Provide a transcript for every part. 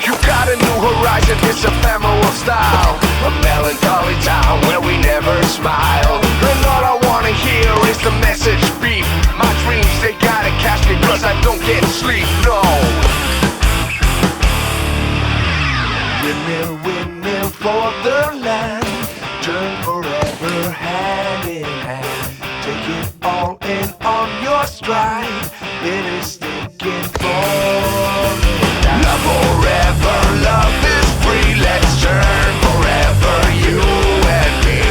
You got a new horizon, it's ephemeral style. A melancholy town where we never smile. And all I wanna hear is the message beep. My dreams, they gotta catch me cause I don't get sleep, no. Windmill, windmill for the land. Turn forever hand in hand. Take it all in on your stride. It is sticking for love forever, love is free. Let's turn forever, you and me.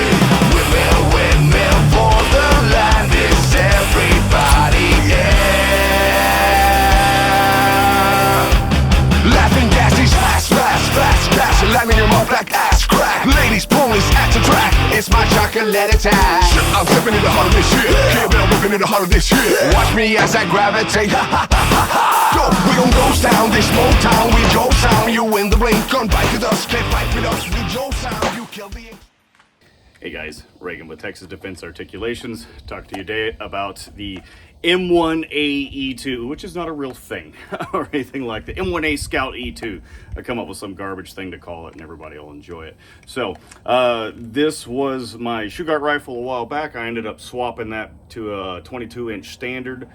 Windmill, windmill for the land. Is everybody yeah? Laughing gases, fast, fast, fast, fast. Landing your mouth like ass crack. Ladies, ponies, at the track. It's my chocolate attack. I'm stepping in the heart of this shit. Can't bell whipping in the heart of this shit. Watch me as I gravitate. Ha ha ha ha ha. We gon' ghost town, this small town, we go sound. You in the blink, gun bite with us, can't fight with us, we Joe sound, you kill the... Hey guys, Reagan with Texas Defense Articulations. Talk to you today about the M1A2, which is not a real thing or anything like that. M1A Scout E2. I come up with some garbage thing to call it and everybody will enjoy it. So this was my Shugart rifle a while back. I ended up swapping that to a 22-inch standard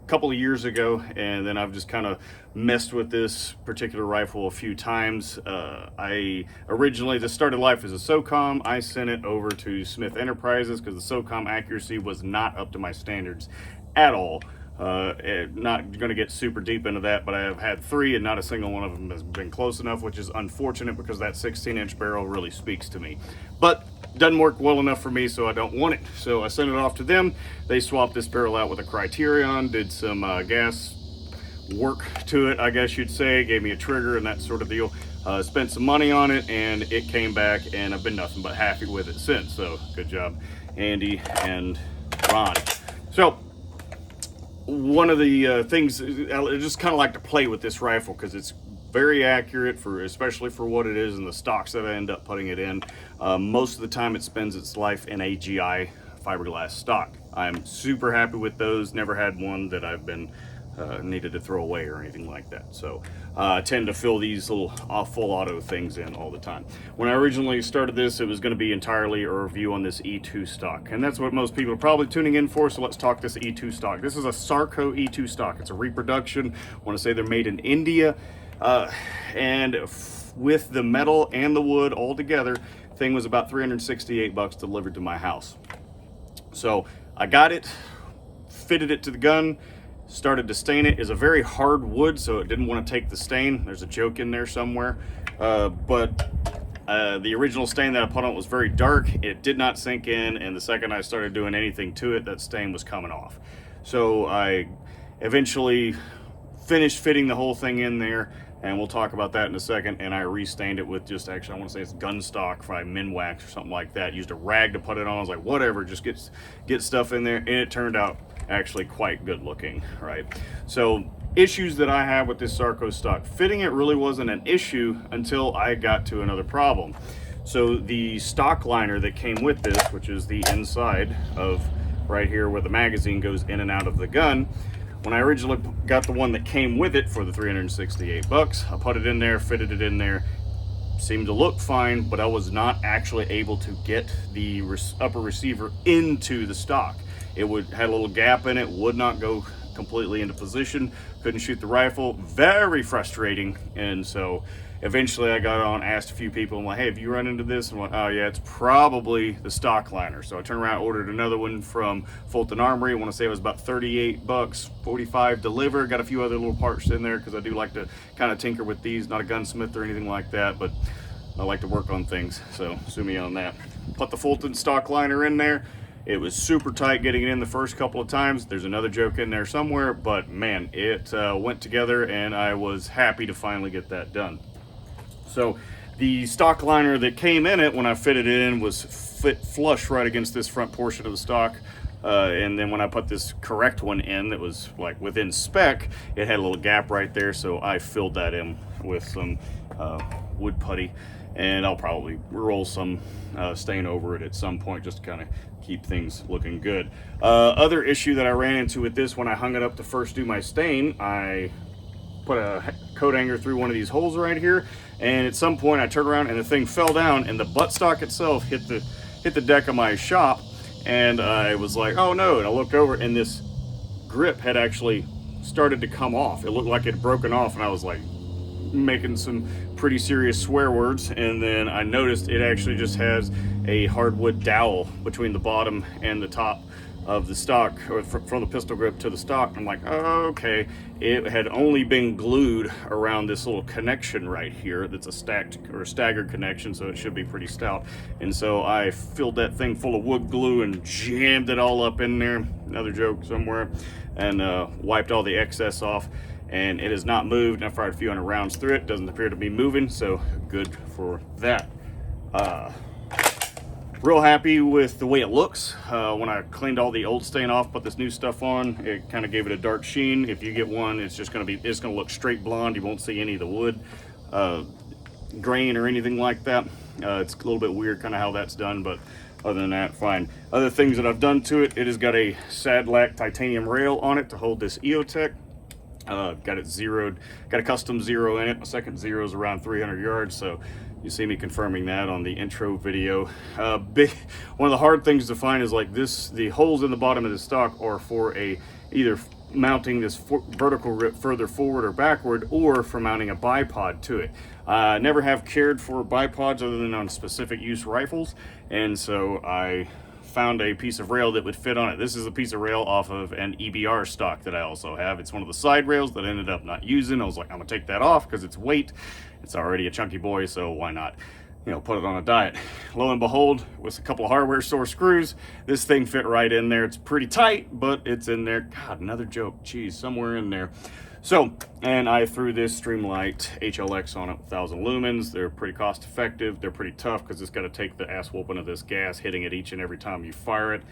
couple of years ago, and then I've just kind of messed with this particular rifle a few times. I originally, this started life as a SOCOM. I sent it over to Smith Enterprises because the SOCOM accuracy was not up to my standards at all. Not going to get super deep into that, but I have had 3 and not a single one of them has been close enough, which is unfortunate because that 16-inch barrel really speaks to me. But doesn't work well enough for me, so I don't want it. So I sent it off to them. They swapped this barrel out with a Criterion, did some gas work to it, I guess you'd say, gave me a trigger and that sort of deal. Spent some money on it, and it came back, and I've been nothing but happy with it since. So good job, Andy and Ron. So one of the things, I just kind of like to play with this rifle because it's very accurate, especially for what it is and the stocks that I end up putting it in. Most of the time it spends its life in a GI fiberglass stock. I'm super happy with those. Never had one that I've been needed to throw away or anything like that. So I tend to fill these little full auto things in all the time. When I originally started this, it was going to be entirely a review on this E2 stock, and that's what most people are probably tuning in for. So let's talk this E2 stock. This is a Sarco E2 stock. It's a reproduction. I want to say they're made in India. And with the metal and the wood all together, thing was about 368 bucks delivered to my house. So I got it, fitted it to the gun, started to stain it. It's a very hard wood, so it didn't want to take the stain. There's a joke in there somewhere. But the original stain that I put on was very dark. It did not sink in, and the second I started doing anything to it, that stain was coming off. So I eventually finished fitting the whole thing in there, and we'll talk about that in a second. And I restained it with just, actually, I want to say it's gun stock by Minwax or something like that. Used a rag to put it on. I was like, whatever, just get stuff in there, and it turned out actually quite good looking, right? So issues that I have with this Sarco stock, fitting it really wasn't an issue until I got to another problem. So the stock liner that came with this, which is the inside of right here where the magazine goes in and out of the gun, when I originally got the one that came with it for the 368 bucks, I put it in there, fitted it in there, seemed to look fine, but I was not actually able to get the upper receiver into the stock. It had a little gap in it, would not go completely into position, couldn't shoot the rifle. Very frustrating. And so eventually I got on, asked a few people, I'm like, hey, have you run into this? And I'm like, oh yeah, it's probably the stock liner. So I turned around, ordered another one from Fulton Armory. I want to say it was about 38 bucks, 45 delivered. Got a few other little parts in there because I do like to kind of tinker with these. Not a gunsmith or anything like that, but I like to work on things, so sue me on that. put the Fulton stock liner in there. It was super tight getting it in the first couple of times. There's another joke in there somewhere, but man, it went together, and I was happy to finally get that done. So the stock liner that came in it when I fitted it in was fit flush right against this front portion of the stock. And then when I put this correct one in that was like within spec, it had a little gap right there, so I filled that in with some wood putty, and I'll probably roll some stain over it at some point just to kind of keep things looking good. Other issue that I ran into with this, when I hung it up to first do my stain, I put a coat hanger through one of these holes right here, and at some point I turned around and the thing fell down, and the buttstock itself hit the deck of my shop. And I was like, oh no, and I looked over, and this grip had actually started to come off. It looked like it had broken off, and I was like making some pretty serious swear words, and then I noticed it actually just has a hardwood dowel between the bottom and the top of the stock, or from the pistol grip to the stock. I'm like, oh, okay. It had only been glued around this little connection right here that's a stacked or staggered connection, so it should be pretty stout. And so I filled that thing full of wood glue and jammed it all up in there, another joke somewhere, and wiped all the excess off. And it has not moved. I fired a few hundred rounds through it. Doesn't appear to be moving, so good for that. Real happy with the way it looks. When I cleaned all the old stain off, put this new stuff on, it kind of gave it a dark sheen. If you get one, it's just gonna look straight blonde. You won't see any of the wood grain or anything like that. It's a little bit weird kind of how that's done, but other than that, fine. Other things that I've done to it, it has got a Sadlac titanium rail on it to hold this EOTech. Got it zeroed, got a custom zero in it. My second zero is around 300 yards, so you see me confirming that on the intro video. One of the hard things to find is like this, the holes in the bottom of the stock are for either mounting this vertical grip further forward or backward, or for mounting a bipod to it. I never have cared for bipods other than on specific use rifles, and so I found a piece of rail that would fit on it. This is a piece of rail off of an EBR stock that I also have. It's one of the side rails that I ended up not using. I was like, I'm gonna take that off because it's weight. It's already a chunky boy, so why not, put it on a diet. Lo and behold, with a couple of hardware store screws, this thing fit right in there. It's pretty tight, but it's in there. God, another joke, geez, somewhere in there. So, and I threw this Streamlight HLX on it, 1,000 lumens. They're pretty cost effective. They're pretty tough because it's got to take the ass whooping of this gas, hitting it each and every time you fire it.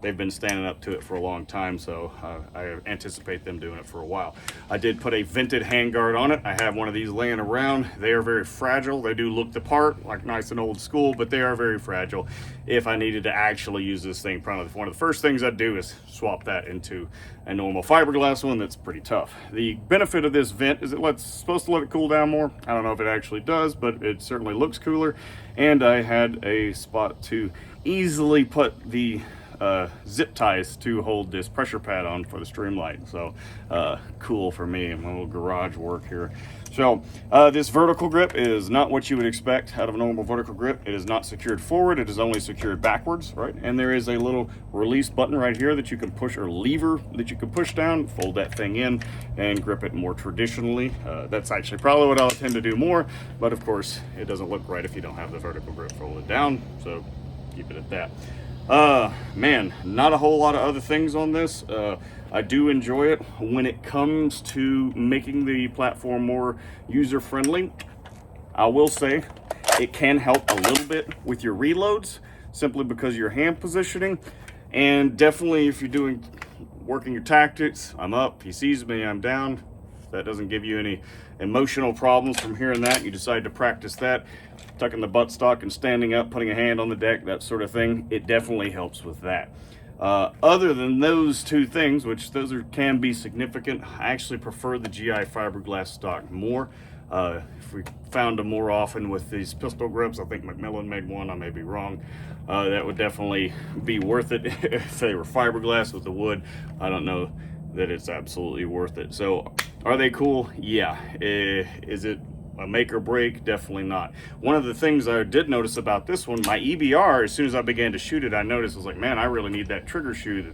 They've been standing up to it for a long time, so I anticipate them doing it for a while. I did put a vented handguard on it. I have one of these laying around. They are very fragile. They do look the part, like nice and old school, but they are very fragile. If I needed to actually use this thing, probably one of the first things I'd do is swap that into a normal fiberglass one that's pretty tough. The benefit of this vent is it's supposed to let it cool down more. I don't know if it actually does, but it certainly looks cooler. And I had a spot to easily put the zip ties to hold this pressure pad on for the Streamlight. So cool for me and my little garage work here. So this vertical grip is not what you would expect out of a normal vertical grip. It is not secured forward. It is only secured backwards, right? And there is a little release button right here that you can push, or lever that you can push down, fold that thing in and grip it more traditionally. That's actually probably what I'll tend to do more, but of course it doesn't look right if you don't have the vertical grip folded down. So keep it at that. Man, not a whole lot of other things on this. I do enjoy it when it comes to making the platform more user-friendly. I will say it can help a little bit with your reloads, simply because of your hand positioning. And definitely if you're working your tactics, I'm up, he sees me, I'm down. If that doesn't give you any emotional problems from hearing that, you decide to practice that, tucking the buttstock and standing up, putting a hand on the deck, that sort of thing, it definitely helps with that. Other than those two things, which can be significant, I actually prefer the GI fiberglass stock more. If we found them more often with these pistol grips, I think Macmillan made one, I may be wrong, that would definitely be worth it. If they were fiberglass with the wood, I don't know that it's absolutely worth it. So are they cool? Yeah. Is it a make or break? Definitely not. One of the things I did notice about this one, my EBR, as soon as I began to shoot it, I noticed, I was like, man, I really need that trigger shoe that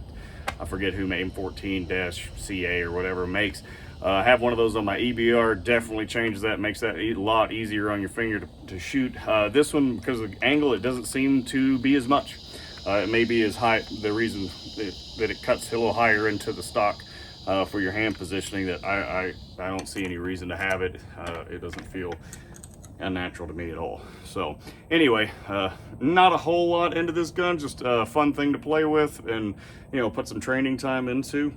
I forget who made M14-CA or whatever makes. Have one of those on my EBR, definitely changes that, makes that a lot easier on your finger to shoot. This one, because of the angle, it doesn't seem to be as much. It may be as high, the reason that it cuts a little higher into the stock for your hand positioning, that I don't see any reason to have it. It doesn't feel unnatural to me at all. So anyway, not a whole lot into this gun, just a fun thing to play with and, you know, put some training time into.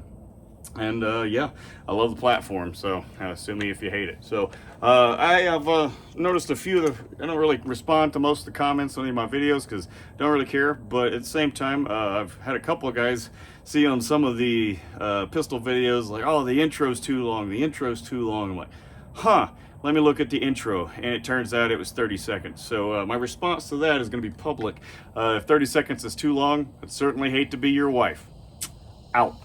And yeah, I love the platform, so sue me if you hate it. So I have noticed a few of the, I don't really respond to most of the comments on any of my videos because I don't really care, but at the same time, I've had a couple of guys see on some of the pistol videos like, oh, the intro's too long, the intro's too long. I'm like, huh, let me look at the intro, and it turns out it was 30 seconds. So my response to that is going to be public. If 30 seconds is too long, I'd certainly hate to be your wife. Out.